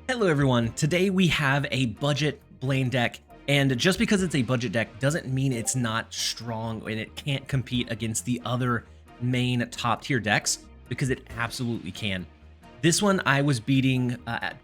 Hello everyone, today we have a budget Blaine deck, and just because it's a budget deck doesn't mean it's not strong and it can't compete against the other main top tier decks, because it absolutely can. This one I was beating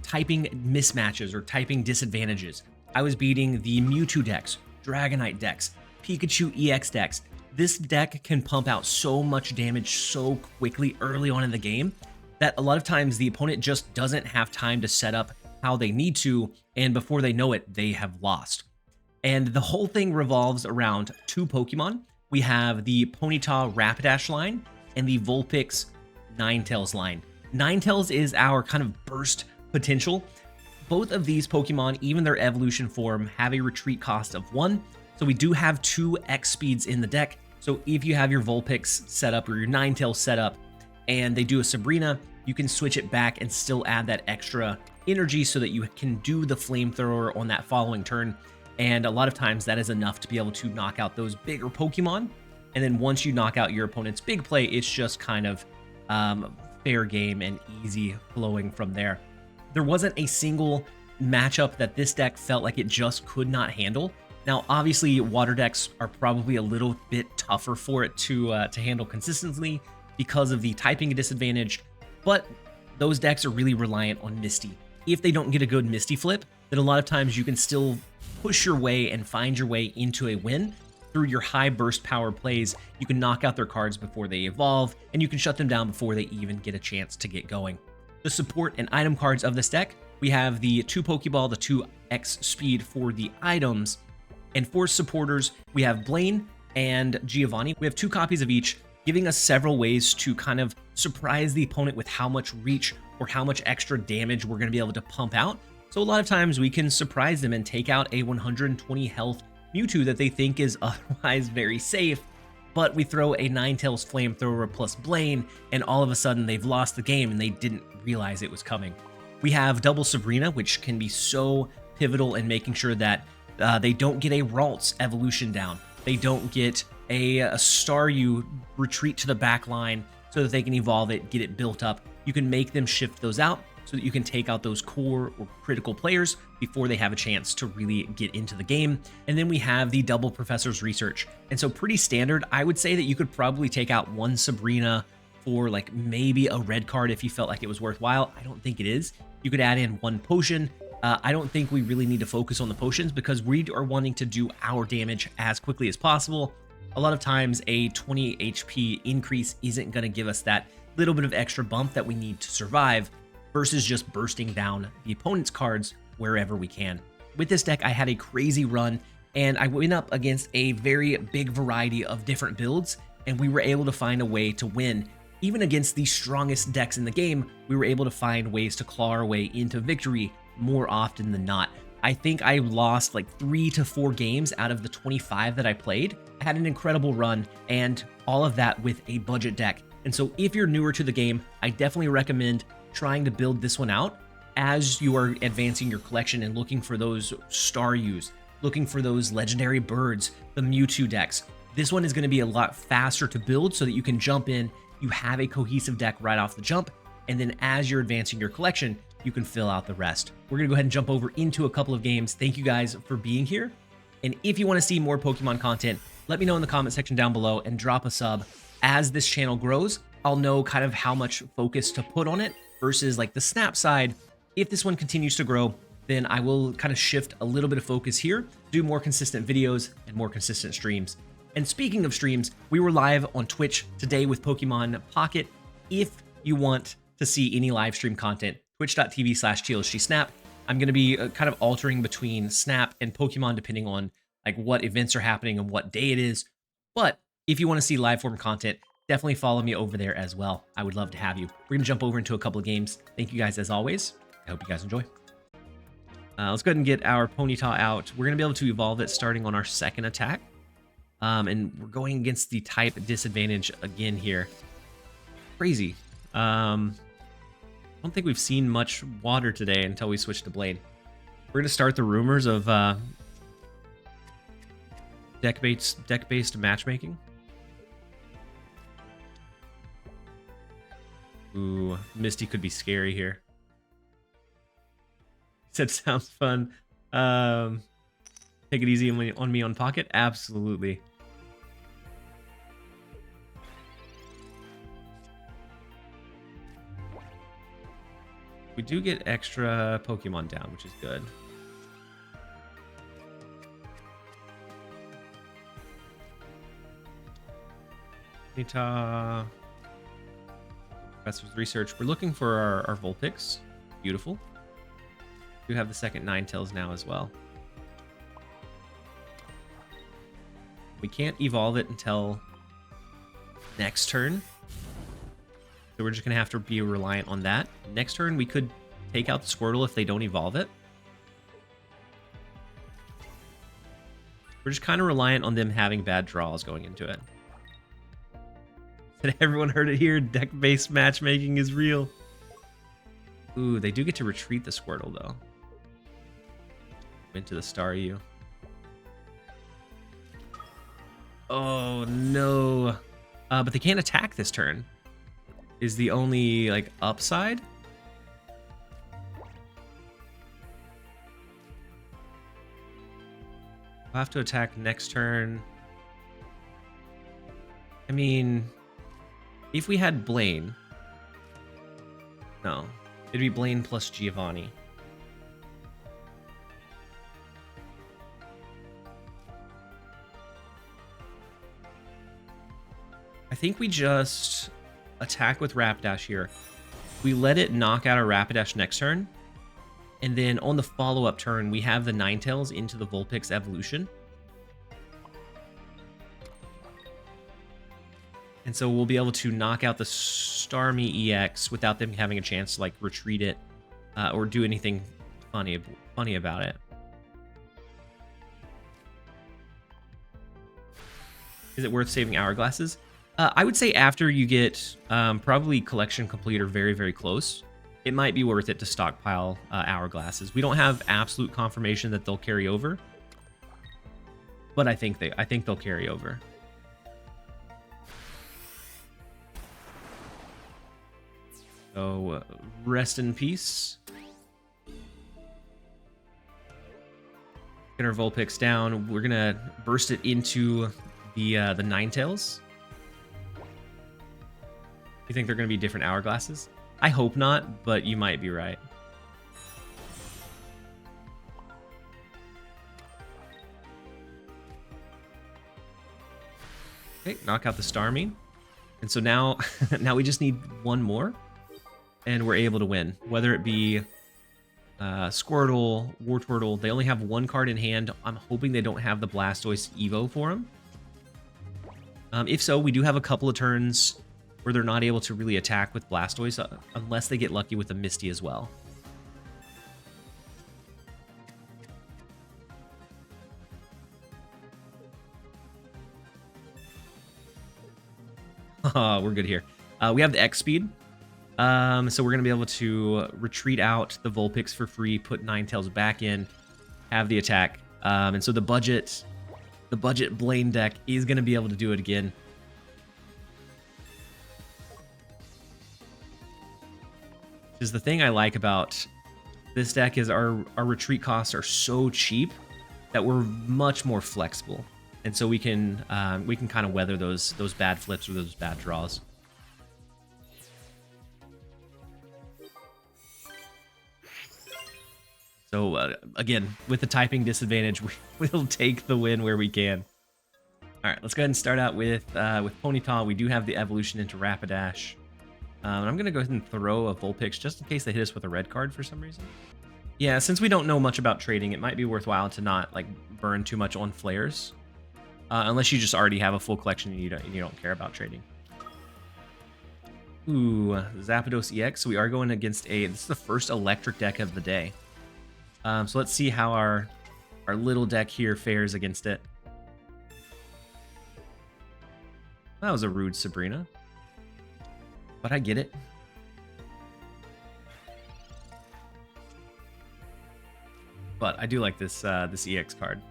typing mismatches or typing disadvantages. I was beating the Mewtwo decks, Dragonite decks, Pikachu EX decks. This deck can pump out so much damage so quickly early on in the game that a lot of times the opponent just doesn't have time to set up how they need to, and before they know it, they have lost. And the whole thing revolves around two Pokemon. We have the Ponyta Rapidash line and the Vulpix Ninetales line. Ninetales is our kind of burst potential. Both of these Pokemon, even their evolution form, have a retreat cost of 1. So we do have 2 X speeds in the deck. So if you have your Vulpix set up or your Ninetales set up and they do a Sabrina, you can switch it back and still add that extra energy so that you can do the flamethrower on that following turn. And a lot of times that is enough to be able to knock out those bigger Pokemon. And then once you knock out your opponent's big play, it's just kind of fair game and easy flowing from there. There wasn't a single matchup that this deck felt like it just could not handle. Now, obviously, water decks are probably a little bit tougher for it to handle consistently because of the typing disadvantage, but those decks are really reliant on Misty. If they don't get a good Misty flip, then a lot of times you can still push your way and find your way into a win through your high burst power plays. You can knock out their cards before they evolve, and you can shut them down before they even get a chance to get going. The support and item cards of this deck, we have the 2 Pokeball, the 2x speed for the items, and for supporters, we have Blaine and Giovanni. We have 2 copies of each, giving us several ways to kind of surprise the opponent with how much reach or how much extra damage we're going to be able to pump out. So a lot of times we can surprise them and take out a 120 health Mewtwo that they think is otherwise very safe, but we throw a Ninetales Flamethrower plus Blaine, and all of a sudden they've lost the game and they didn't realize it was coming. We have Double Sabrina, which can be so pivotal in making sure that they don't get a Ralts evolution down. They don't get a Staryu retreat to the back line so that they can evolve it, get it built up. You can make them shift those out so that you can take out those core or critical players before they have a chance to really get into the game. And then we have the Double Professor's Research. And so pretty standard. I would say that you could probably take out 1 Sabrina for like maybe a red card if you felt like it was worthwhile. I don't think it is. You could add in 1 potion. I don't think we really need to focus on the potions because we are wanting to do our damage as quickly as possible. A lot of times a 20 HP increase isn't going to give us that little bit of extra bump that we need to survive versus just bursting down the opponent's cards wherever we can. With this deck, I had a crazy run and I went up against a very big variety of different builds, and we were able to find a way to win. Even against the strongest decks in the game, we were able to find ways to claw our way into victory more often than not. I think I lost like 3 to 4 games out of the 25 that I played. I had an incredible run, and all of that with a budget deck. And so if you're newer to the game, I definitely recommend trying to build this one out as you are advancing your collection and looking for those Staryus, looking for those legendary birds, the Mewtwo decks. This one is going to be a lot faster to build so that you can jump in, you have a cohesive deck right off the jump, and then as you're advancing your collection, you can fill out the rest. We're going to go ahead and jump over into a couple of games. Thank you guys for being here. And if you want to see more Pokemon content, let me know in the comment section down below and drop a sub. As this channel grows, I'll know kind of how much focus to put on it versus like the Snap side. If this one continues to grow, then I will kind of shift a little bit of focus here, do more consistent videos and more consistent streams. And speaking of streams, we were live on Twitch today with Pokemon Pocket. If you want to see any live stream content, twitch.tv/TLSG Snap. I'm going to be kind of altering between Snap and Pokemon depending on like what events are happening and what day it is. But if you want to see live form content, definitely follow me over there as well. I would love to have you. We're going to jump over into a couple of games. Thank you guys as always. I hope you guys enjoy. Let's go ahead and get our Ponyta out. We're going to be able to evolve it starting on our 2nd attack. And we're going against the type disadvantage again here. Crazy. I don't think we've seen much water today until we switch to Blaine. We're going to start the rumors of deck-based matchmaking. Ooh, Misty could be scary here. Said sounds fun. Take it easy on me on Pocket. Absolutely. We do get extra Pokemon down, which is good. Nita. Professor's research. We're looking for our Vulpix. Beautiful. We do have the second Ninetales now as well. We can't evolve it until next turn. So we're just going to have to be reliant on that. Next turn, we could take out the Squirtle if they don't evolve it. We're just kind of reliant on them having bad draws going into it. And everyone heard it here. Deck-based matchmaking is real. Ooh, they do get to retreat the Squirtle, though. Into the Staryu. Oh, no. But they can't attack this turn. Is the only, like, upside. I'll have to attack next turn. I mean, if we had Blaine. No. It'd be Blaine plus Giovanni. I think we just attack with Rapidash here. We let it knock out our Rapidash next turn. And then on the follow-up turn, we have the Ninetales into the Vulpix evolution. And so we'll be able to knock out the Starmie EX without them having a chance to like retreat it or do anything funny about it. Is it worth saving Hourglasses? I would say after you get probably collection complete or very, very close, it might be worth it to stockpile Hourglasses. We don't have absolute confirmation that they'll carry over, but I think they'll carry over. So rest in peace. Get our Vulpix down. We're gonna burst it into the Ninetales. You think they're going to be different Hourglasses? I hope not, but you might be right. Okay, knock out the Starmie. And so now, now we just need one more, and we're able to win. Whether it be Squirtle, Wartortle, they only have one card in hand. I'm hoping they don't have the Blastoise Evo for them. If so, we do have a couple of turns where they're not able to really attack with Blastoise unless they get lucky with a Misty as well. We're good here. We have the X speed. So we're going to be able to retreat out the Vulpix for free, put Ninetales back in, have the attack. And so the budget Blaine deck is going to be able to do it again. Is the thing I like about this deck is our retreat costs are so cheap that we're much more flexible, and so we can kind of weather those bad flips or those bad draws. So again, with the typing disadvantage, we'll take the win where we can. All right, let's go ahead and start out with Ponyta. We do have the evolution into Rapidash. And I'm going to go ahead and throw a Vulpix just in case they hit us with a red card for some reason. Yeah, since we don't know much about trading, it might be worthwhile to not like burn too much on flares. Unless you just already have a full collection and you don't care about trading. Ooh, Zapdos EX. So we are going against this is the first electric deck of the day. So let's see how our little deck here fares against it. That was a rude Sabrina. But I get it. But I do like this this EX card.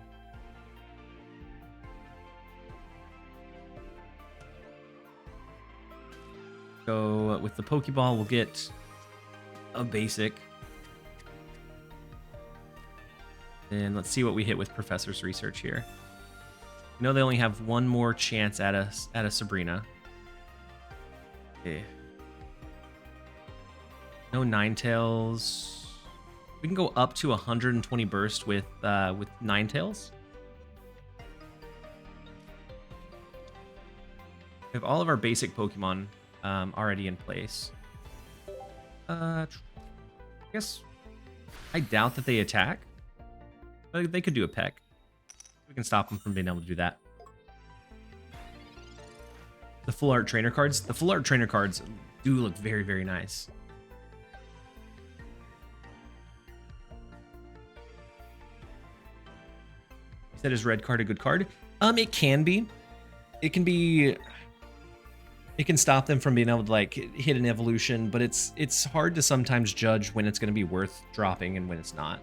So with the Pokeball, we'll get a basic. Then let's see what we hit with Professor's Research here. You know they only have one more chance at a Sabrina. Okay. No Ninetales. We can go up to 120 burst with Ninetales. We have all of our basic Pokemon already in place. I guess I doubt that they attack. But they could do a peck. We can stop them from being able to do that. The full art trainer cards. The full art trainer cards do look very, very nice. You said, is red card a good card? It can be. It can be. It can stop them from being able to like hit an evolution, but it's hard to sometimes judge when it's going to be worth dropping and when it's not.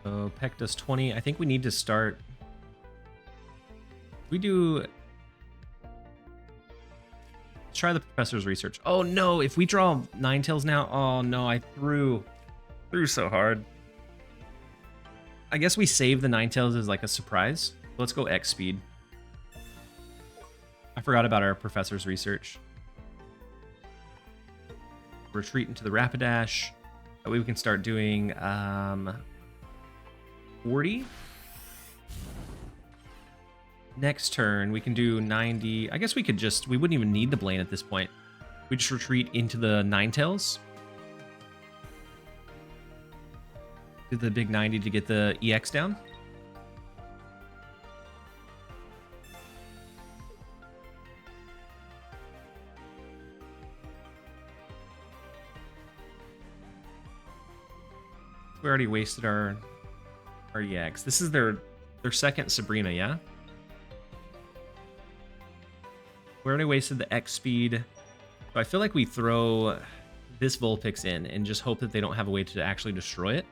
So Peck does 20. I think we need to start. We do. Let's try the Professor's Research. Oh no! If we draw Ninetales now, oh no! I threw so hard. I guess we save the Ninetales as like a surprise. Let's go X speed. I forgot about our Professor's Research. Retreat into the Rapidash. That way we can start doing 40. Next turn, we can do 90. I guess we wouldn't even need the Blaine at this point. We just retreat into the Ninetales. Do the big 90 to get the EX down. We already wasted our EX. This is their second Sabrina, yeah? We already wasted the X speed. So I feel like we throw this Vulpix in and just hope that they don't have a way to actually destroy it.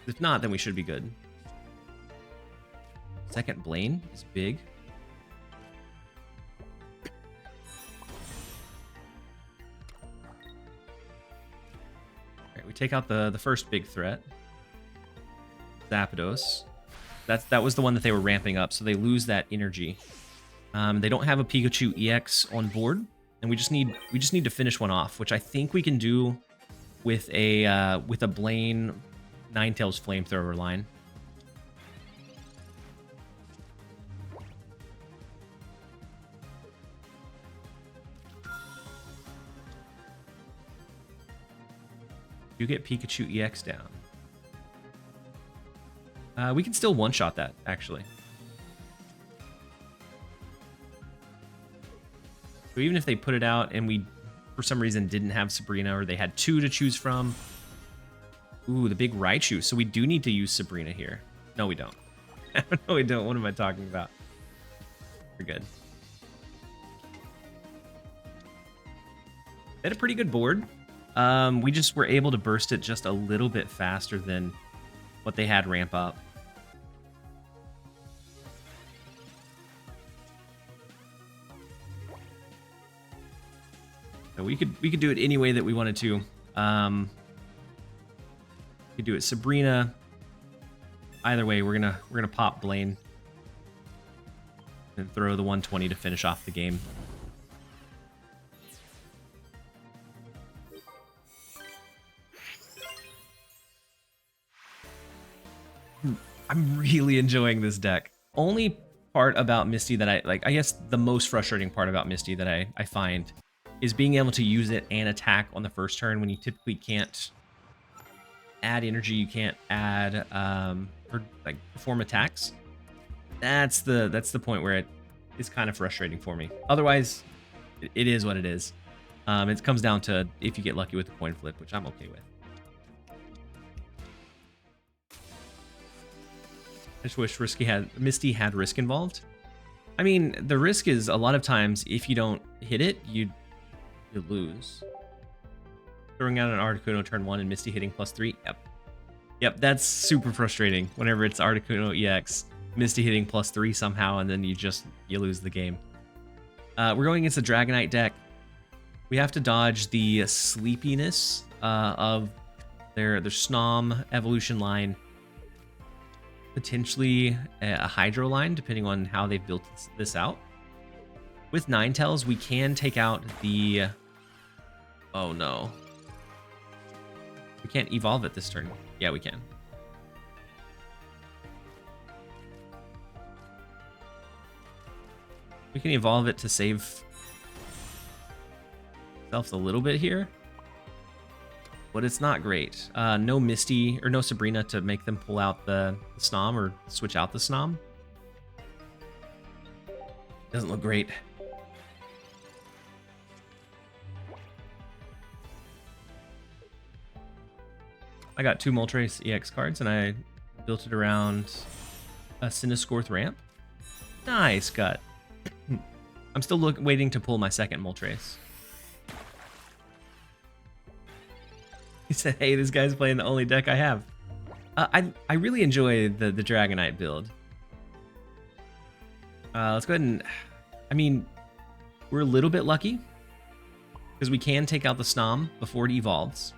If not, then we should be good. Second Blaine is big. We take out the first big threat. Zapdos. That was the one that they were ramping up, so they lose that energy. They don't have a Pikachu EX on board, and we just need to finish one off, which I think we can do with a Blaine Ninetales Flamethrower line. You get Pikachu EX down. We can still one-shot that, actually. So even if they put it out and we, for some reason, didn't have Sabrina, or they had two to choose from. Ooh, the big Raichu. So we do need to use Sabrina here. No, we don't. No, we don't. What am I talking about? We're good. They had a pretty good board. We just were able to burst it just a little bit faster than what they had ramp up. So we could do it any way that we wanted to. We could do it Sabrina. Either way, we're gonna pop Blaine and throw the 120 to finish off the game. I'm really enjoying this deck. Only part about Misty that I guess the most frustrating part about Misty that I find is being able to use it and attack on the first turn when you typically can't add energy, you can't add or like perform attacks. That's the point where it is kind of frustrating for me. Otherwise, it is what it is. It comes down to if you get lucky with the coin flip, which I'm okay with. I just wish Misty had Risk involved. I mean, the risk is a lot of times if you don't hit it, you lose. Throwing out an Articuno turn 1 and Misty hitting +3. Yep. Yep, that's super frustrating whenever it's Articuno EX. Misty hitting +3 somehow, and then you lose the game. We're going against the Dragonite deck. We have to dodge the sleepiness of their Snom evolution line. Potentially a Hydro line, depending on how they've built this out. With Ninetales, we can take out the... Oh no. We can't evolve it this turn. Yeah, we can. We can evolve it to save ourselves a little bit here. But it's not great. No Misty, or no Sabrina to make them pull out the Snom or switch out the Snom. Doesn't look great. I got 2 Moltres EX cards, and I built it around a Siniscorth ramp. Nice, Gut. I'm still waiting to pull my second Moltres. He said, hey, this guy's playing the only deck I have. I really enjoy the Dragonite build. Let's go ahead and... I mean, we're a little bit lucky, because we can take out the Snom before it evolves.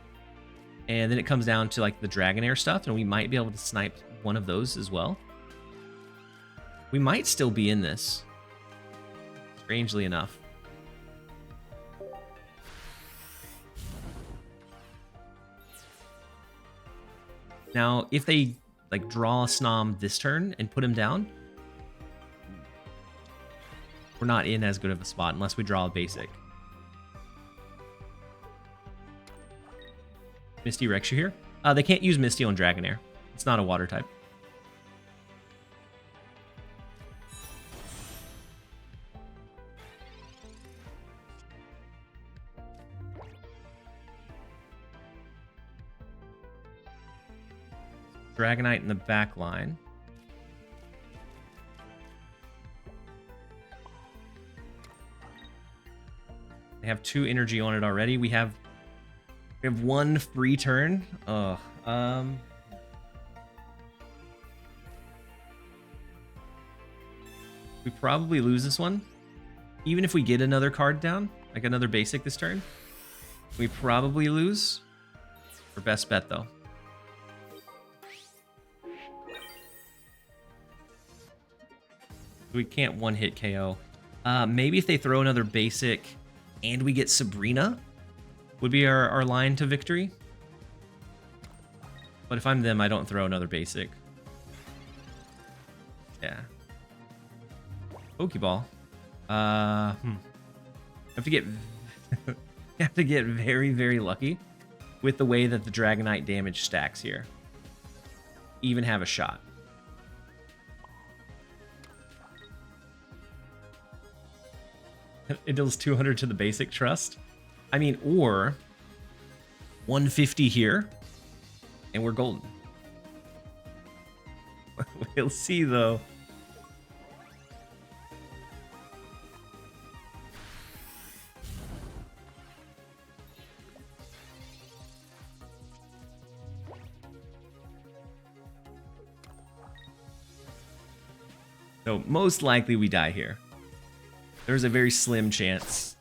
And then it comes down to like the Dragonair stuff, and we might be able to snipe one of those as well. We might still be in this, strangely enough. Now, if they like draw a Snom this turn and put him down, we're not in as good of a spot unless we draw a basic. Misty Rexu here. They can't use Misty on Dragonair. It's not a water type. Dragonite in the back line. They have 2 energy on it already. We have 1 free turn. Oh, we probably lose this one. Even if we get another card down, like another basic this turn, we probably lose. Our best bet, though. We can't one-hit KO. Maybe if they throw another basic and we get Sabrina, would be our line to victory. But if I'm them, I don't throw another basic. Yeah. Pokeball. Have to get have to get very, very lucky with the way that the Dragonite damage stacks here. Even have a shot. It deals 200 to the basic trust. I mean, or 150 here, and we're golden. We'll see, though. So most likely we die here. There's a very slim chance.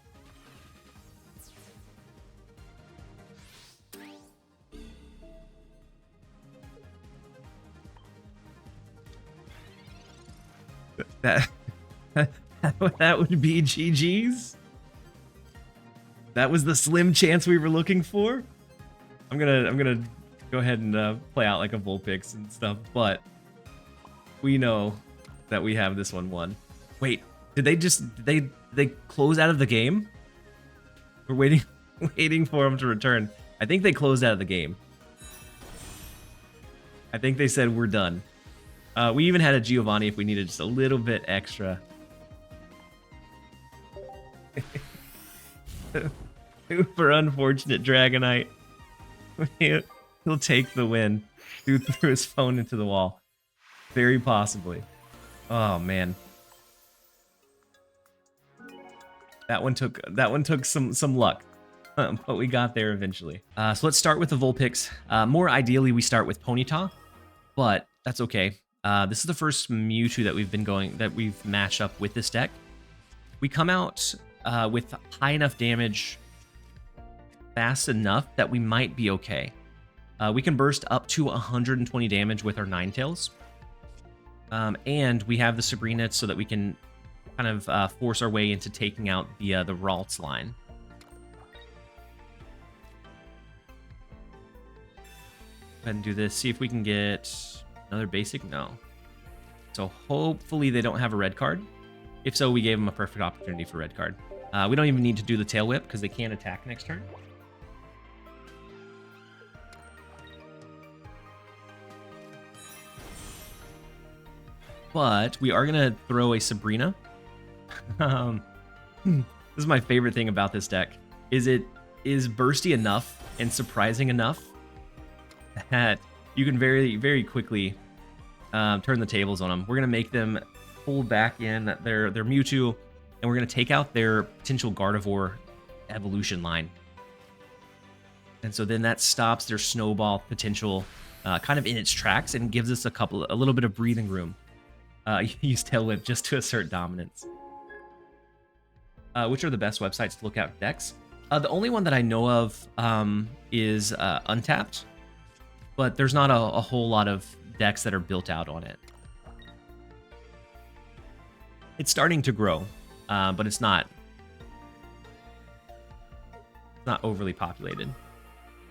That would be GG's. That was the slim chance we were looking for. I'm gonna go ahead and play out like a Vulpix and stuff, but we know that we have this one won. Wait, did they close out of the game? We're waiting for them to return. I think they closed out of the game. I think they said we're done. We even had a Giovanni if we needed just a little bit extra. Super unfortunate Dragonite. He'll take the win. Dude threw his phone into the wall. Very possibly. Oh, man. That one took some luck, but we got there eventually. So let's start with the Vulpix. More ideally, we start with Ponyta, but that's okay. This is the first Mewtwo that we've matched up with this deck. We come out with high enough damage fast enough that we might be okay. We can burst up to 120 damage with our Ninetales. And we have the Sabrina so that we can kind of force our way into taking out the Ralts line. Go ahead and do this. See if we can get another basic. No. So hopefully they don't have a red card. If so, we gave them a perfect opportunity for red card. We don't even need to do the Tail Whip because they can't attack next turn. But we are going to throw a Sabrina. This is my favorite thing about this deck. It is bursty enough and surprising enough that you can very, very quickly turn the tables on them. We're going to make them pull back in their Mewtwo, and we're going to take out their potential Gardevoir evolution line. And so then that stops their snowball potential kind of in its tracks and gives us a little bit of breathing room. Use Tail Whip just to assert dominance. Which are the best websites to look at decks? The only one that I know of is Untapped, but there's not a whole lot of decks that are built out on it. It's starting to grow, but it's not overly populated.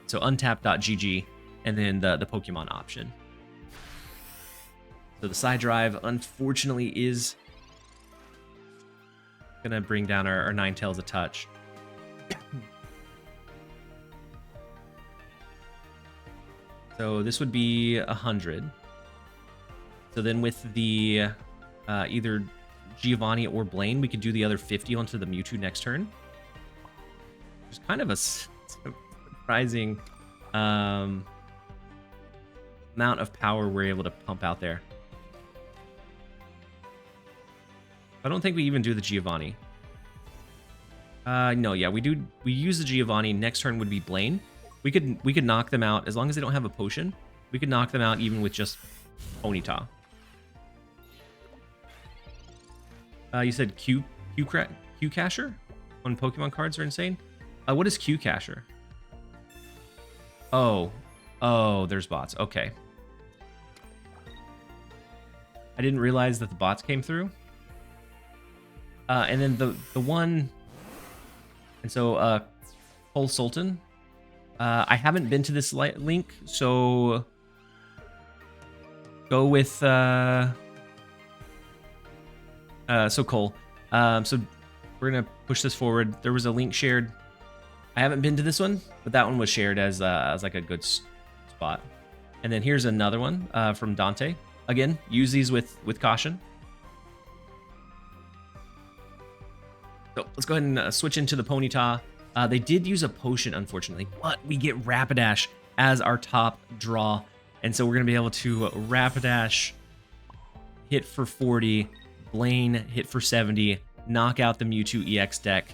So untapped.gg and then the Pokemon option. So the side drive, unfortunately, is going to bring down our Ninetales a touch. So this would be 100. So then with the either Giovanni or Blaine, we could do the other 50 onto the Mewtwo next turn. Which is kind of a surprising amount of power we're able to pump out there. I don't think we even do the Giovanni. No, yeah, we use the Giovanni. Next turn would be Blaine. We could knock them out as long as they don't have a potion. We could knock them out even with just Ponyta. You said Q Casher on Pokemon cards are insane. What is Q Casher? Oh, there's bots. Okay. I didn't realize that the bots came through. And then the one, and so Cole Sultan. I haven't been to this link, so go with so Cole. So we're gonna push this forward. There was a link shared. I haven't been to this one, but that one was shared as like a good spot. And then here's another one from Dante. Again, use these with caution. So let's go ahead and switch into the Ponyta. They did use a potion, unfortunately, but we get Rapidash as our top draw. And so we're going to be able to Rapidash, hit for 40, Blaine, hit for 70, knock out the Mewtwo EX deck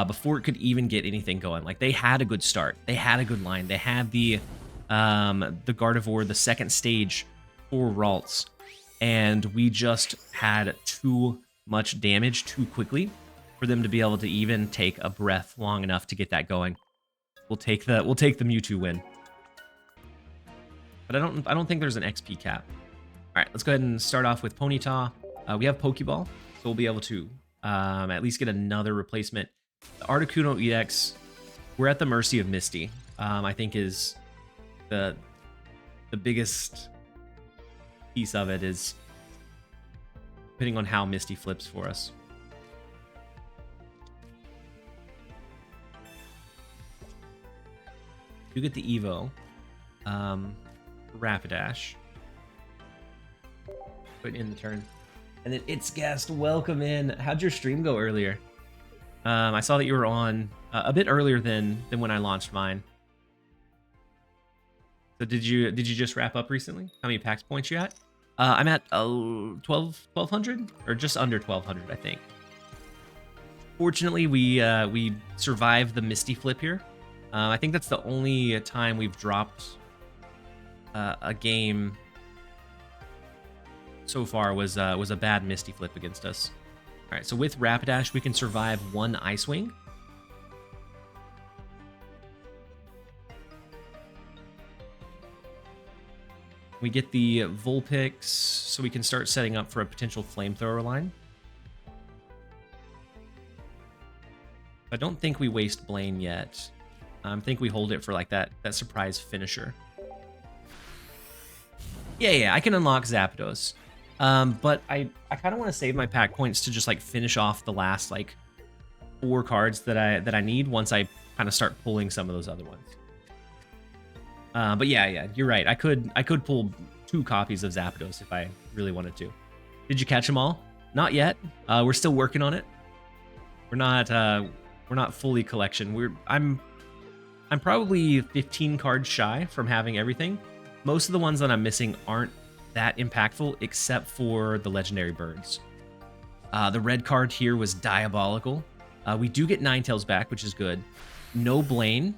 before it could even get anything going. Like, they had a good start. They had a good line. They had the Gardevoir, the second stage for Ralts. And we just had too much damage too quickly for them to be able to even take a breath long enough to get that going. We'll take the Mewtwo win. But I don't think there's an XP cap. All right, let's go ahead and start off with Ponyta. We have Pokeball, so we'll be able to at least get another replacement. The Articuno EX, we're at the mercy of Misty. I think is the biggest piece of it is depending on how Misty flips for us. You get the Evo, Rapidash, put in the turn, and then It's Guest, welcome in. How'd your stream go earlier? I saw that you were on a bit earlier than when I launched mine. So did you just wrap up recently? How many PAX points you at? I'm at 1200 or just under 1200, I think. Fortunately, we survived the Misty Flip here. I think that's the only time we've dropped a game so far was a bad Misty Flip against us. All right, so with Rapidash, we can survive one Ice Wing. We get the Vulpix, so we can start setting up for a potential Flamethrower line. I don't think we waste Blaine yet. I think we hold it for like that surprise finisher. Yeah, I can unlock Zapdos. But I kind of want to save my pack points to just like finish off the last like 4 cards that I need once I kind of start pulling some of those other ones. But yeah, you're right. I could pull 2 copies of Zapdos if I really wanted to. Did you catch them all? Not yet. We're still working on it. We're not fully collection. I'm probably 15 cards shy from having everything. Most of the ones that I'm missing aren't that impactful, except for the legendary birds. The red card here was diabolical. We do get Ninetales back, which is good. No Blaine.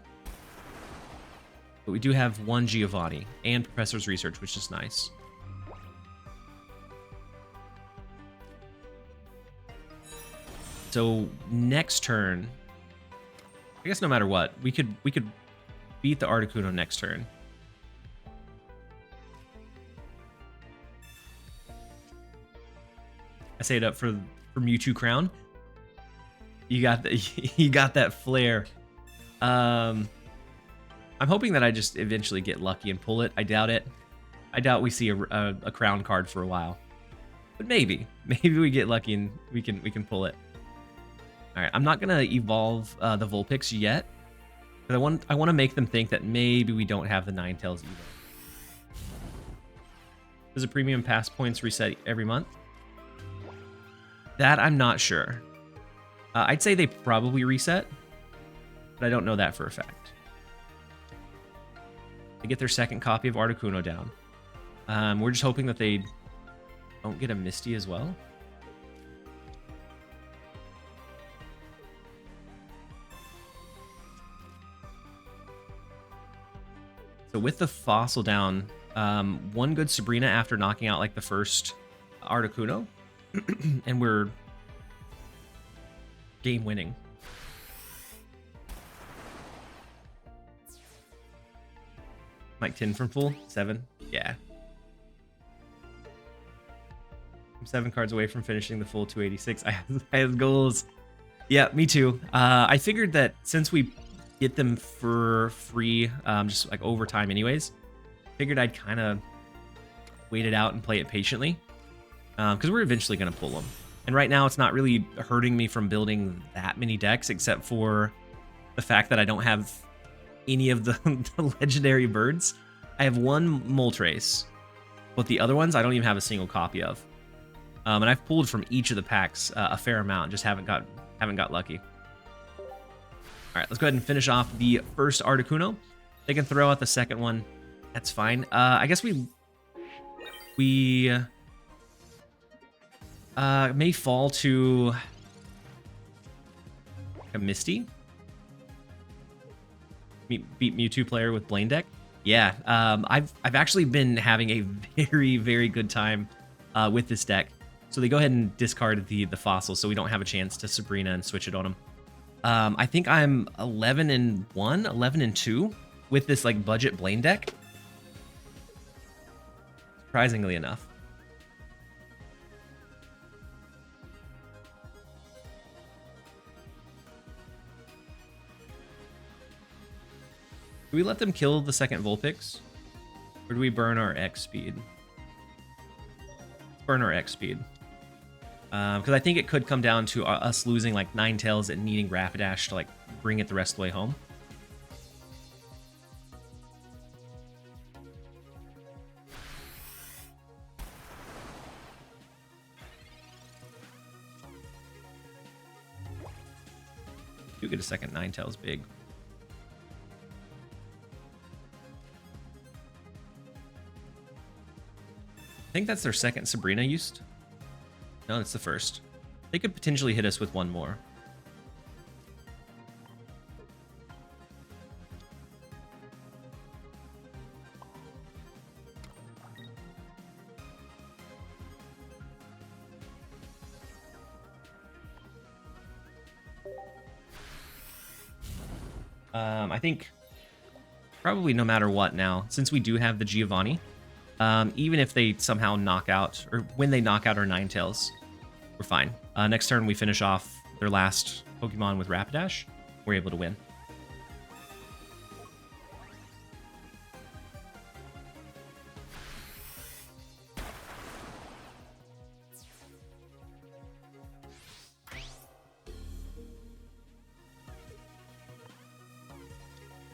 But we do have 1 Giovanni and Professor's Research, which is nice. So next turn, I guess no matter what, we could beat the Articuno next turn. I say it up for Mewtwo Crown. You got that flair. I'm hoping that I just eventually get lucky and pull it. I doubt it. I doubt we see a crown card for a while. But maybe we get lucky and we can pull it. All right, I'm not gonna evolve the Vulpix yet, but I want to make them think that maybe we don't have the Ninetales either. Does a premium pass points reset every month? That I'm not sure. I'd say they probably reset, but I don't know that for a fact. They get their second copy of Articuno down. We're just hoping that they don't get a Misty as well. So with the Fossil down, 1 good Sabrina after knocking out like the first Articuno, and we're game winning. Mike 10 from full? 7? Yeah. I'm 7 cards away from finishing the full 286. I have goals. Yeah, me too. I figured that since we get them for free, just like over time anyways, figured I'd kind of wait it out and play it patiently. Because we're eventually going to pull them. And right now, it's not really hurting me from building that many decks, except for the fact that I don't have any of the legendary birds. I have 1 Moltres, but the other ones I don't even have a single copy of. And I've pulled from each of the packs a fair amount, just haven't got lucky. All right, let's go ahead and finish off the first Articuno. They can throw out the second one. That's fine. I guess we may fall to a Misty. Beat Mewtwo player with Blaine deck. Yeah, I've actually been having a very good time with this deck. So they go ahead and discard the Fossil, so we don't have a chance to Sabrina and switch it on them. I think I'm 11-1, 11-2 with this like budget Blaine deck. Surprisingly enough. Do we let them kill the second Vulpix? Or do we burn our X speed? Let's burn our X speed. Because I think it could come down to us losing like Ninetales and needing Rapidash to like bring it the rest of the way home. Do get a second Ninetales big. I think that's their second Sabrina used. No, that's the first. They could potentially hit us with 1 more. I think probably no matter what now, since we do have the Giovanni, even if they somehow knock out, or when they knock out our Ninetales, we're fine. Next turn, we finish off their last Pokemon with Rapidash. We're able to win.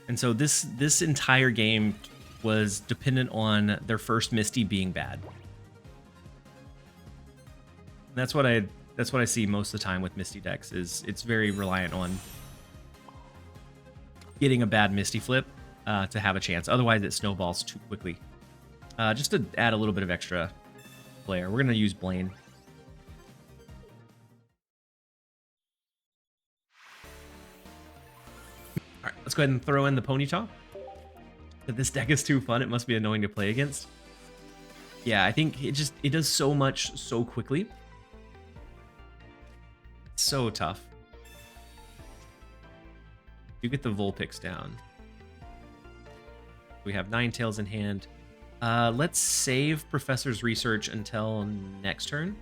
And so this entire game was dependent on their first Misty being bad. And that's what I see most of the time with Misty decks, is it's very reliant on getting a bad Misty flip to have a chance. Otherwise, it snowballs too quickly. Just to add a little bit of extra flair, we're going to use Blaine. All right, let's go ahead and throw in the Ponyta. But this deck is too fun. It must be annoying to play against. Yeah, I think it does so much so quickly. It's so tough. You get the Vulpix down. We have Ninetales in hand. Let's save Professor's Research until next turn,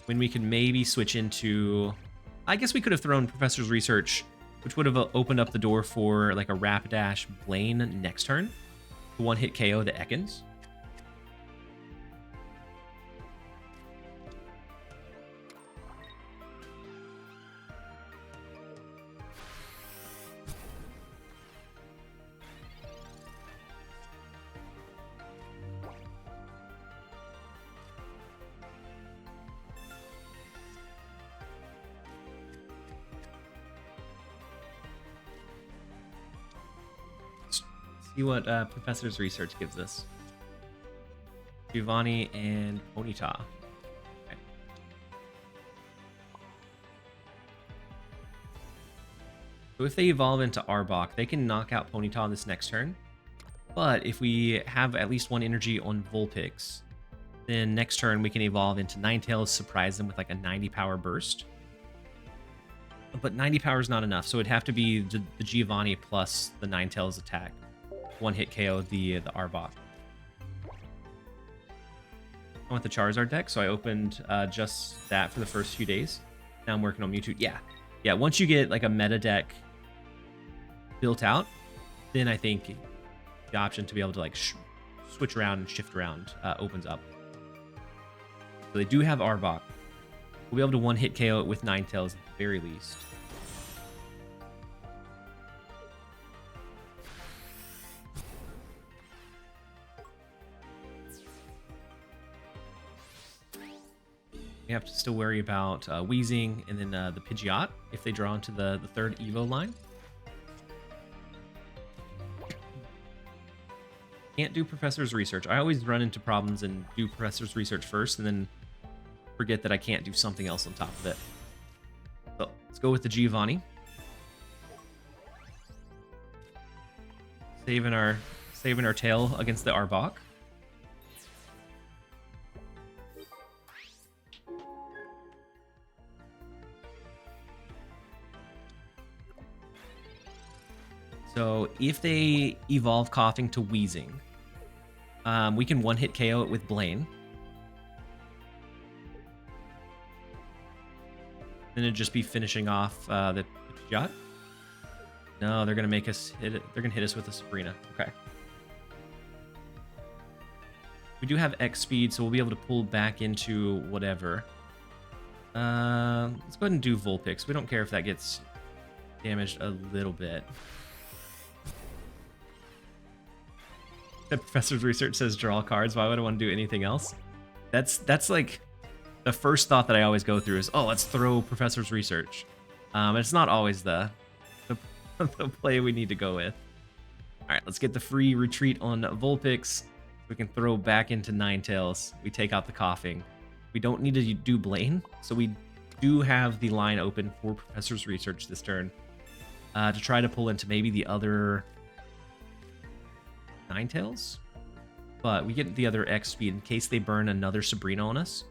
when we can maybe switch into... I guess we could have thrown Professor's Research, which would have opened up the door for like a Rapidash Blaine next turn. The one-hit KO the Ekans. See what Professor's Research gives us. Giovanni and Ponyta. Okay. So if they evolve into Arbok, they can knock out Ponyta this next turn. But if we have at least one energy on Vulpix, then next turn we can evolve into Ninetales, surprise them with like a 90 power burst. But 90 power is not enough, so it'd have to be the Giovanni plus the Ninetales attack. One-hit KO the Arbok. I want the Charizard deck, so I opened just that for the first few days. Now I'm working on Mewtwo. Yeah. Once you get like a meta deck built out, then I think the option to be able to like switch around and shift around opens up. So they do have Arbok. We'll be able to one-hit KO it with Ninetales at the very least. We have to still worry about Weezing and then the Pidgeot if they draw into the third Evo line. Can't do Professor's Research. I always run into problems and do Professor's Research first and then forget that I can't do something else on top of it. So let's go with the Giovanni. Saving our tail against the Arbok. So if they evolve Coughing to Weezing, we can one-hit KO it with Blaine. Then it'd just be finishing off the Pidgeot. No, they're gonna make us hit it. They're gonna hit us with a Sabrina. Okay. We do have X speed, so we'll be able to pull back into whatever. Let's go ahead and do Vulpix. We don't care if that gets damaged a little bit. The Professor's Research says draw cards. Why would I want to do anything else? That's like the first thought that I always go through is, oh, let's throw Professor's Research. It's not always the play we need to go with. All right, let's get the free retreat on Vulpix. We can throw back into Ninetales. We take out the Coughing. We don't need to do Blaine, so we do have the line open for Professor's Research this turn to try to pull into maybe the other Ninetales, but we get the other X speed in case they burn another Sabrina on us.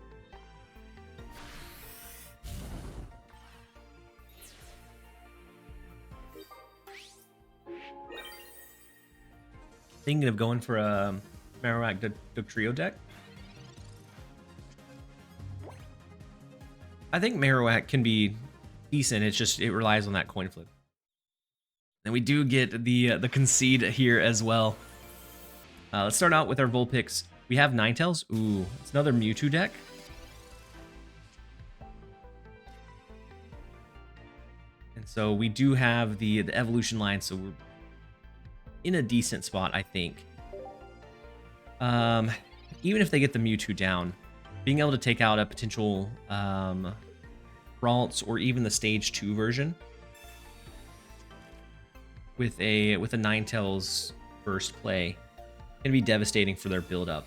thinking of going for a Marowak Dugtrio deck. I think Marowak can be decent. It's just it relies on that coin flip. And we do get the concede here as well. Let's start out with our Vulpix. We have Ninetales. Ooh, it's another Mewtwo deck. And so we do have the evolution line, so we're in a decent spot, I think. Even if they get the Mewtwo down, being able to take out a potential Ralts or even the Stage 2 version with a Ninetales first play can be devastating for their build-up.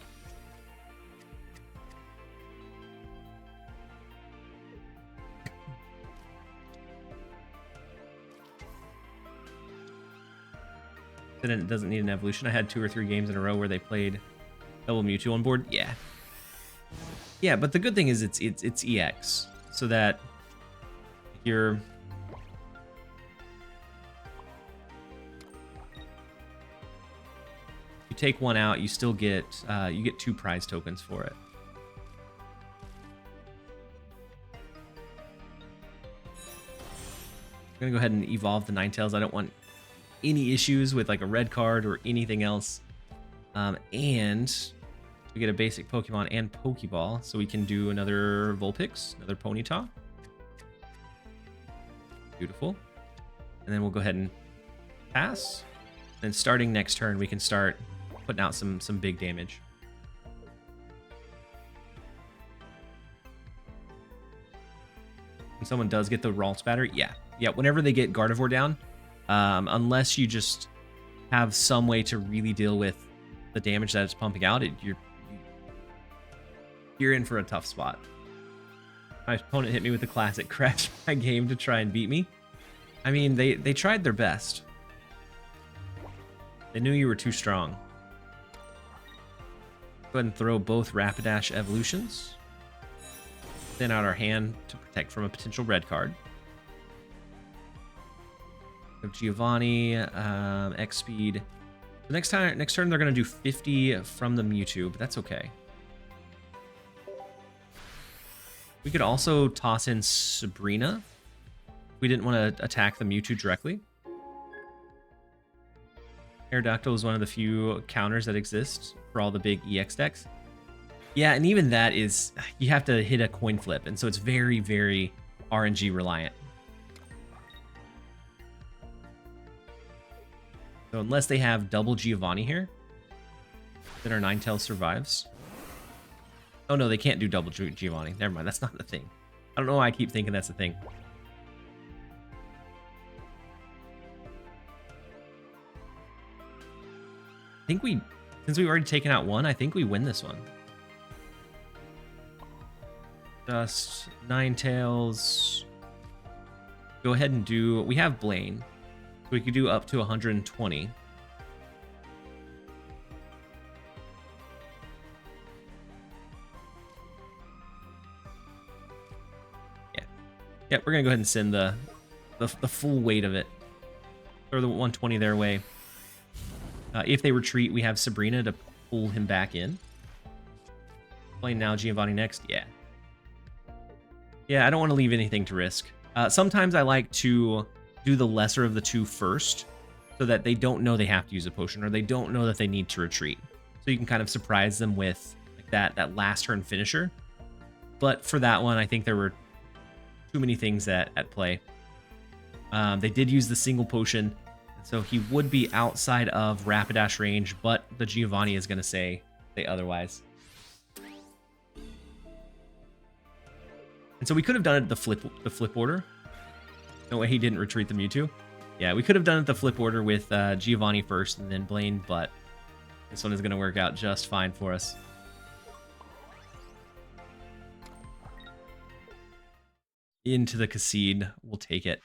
Then it doesn't need an evolution. I had 2 or 3 games in a row where they played double Mewtwo on board. Yeah, but the good thing is it's EX, so that you take one out, you still get you get 2 prize tokens for it. I'm gonna go ahead and evolve the Ninetales. I don't want any issues with like a red card or anything else. And we get a basic Pokemon and Pokeball, so we can do another Vulpix, another Ponyta. Beautiful. And then we'll go ahead and pass. Then starting next turn, we can start putting out some big damage. When someone does get the Ralts batter, yeah, whenever they get Gardevoir down, unless you just have some way to really deal with the damage that it's pumping out, you're in for a tough spot. My opponent hit me with a classic, crashed my game to try and beat me. I mean, they tried their best. They knew you were too strong. Go ahead and throw both Rapidash evolutions. Thin out our hand to protect from a potential red card. Of Giovanni, X speed. The next turn they're gonna do 50 from the Mewtwo, but that's okay. We could also toss in Sabrina. We didn't want to attack the Mewtwo directly. Aerodactyl is one of the few counters that exist for all the big EX decks. Yeah, and even that is, you have to hit a coin flip, and so it's very, very RNG reliant. So unless they have double Giovanni here, then our Ninetales survives. Oh no, they can't do double Giovanni. Never mind, that's not the thing. I don't know why I keep thinking that's the thing. I think since we've already taken out one, I think we win this one. Just Ninetales. Go ahead and do, we have Blaine. So we could do up to 120. Yeah, we're gonna go ahead and send the full weight of it. Throw the 120 their way. If they retreat, we have Sabrina to pull him back in. Playing now, Giovanni next. Yeah, I don't want to leave anything to risk. Sometimes I like to do the lesser of the two first, so that they don't know they have to use a potion, or they don't know that they need to retreat. So you can kind of surprise them with like that last turn finisher. But for that one, I think there were too many things at play. They did use the single potion, so he would be outside of Rapidash range, but the Giovanni is going to say otherwise. And so we could have done it the flip order. No way he didn't retreat the Mewtwo. Yeah, we could have done it the flip order with Giovanni first and then Blaine, but this one is going to work out just fine for us. Into the concede, we'll take it.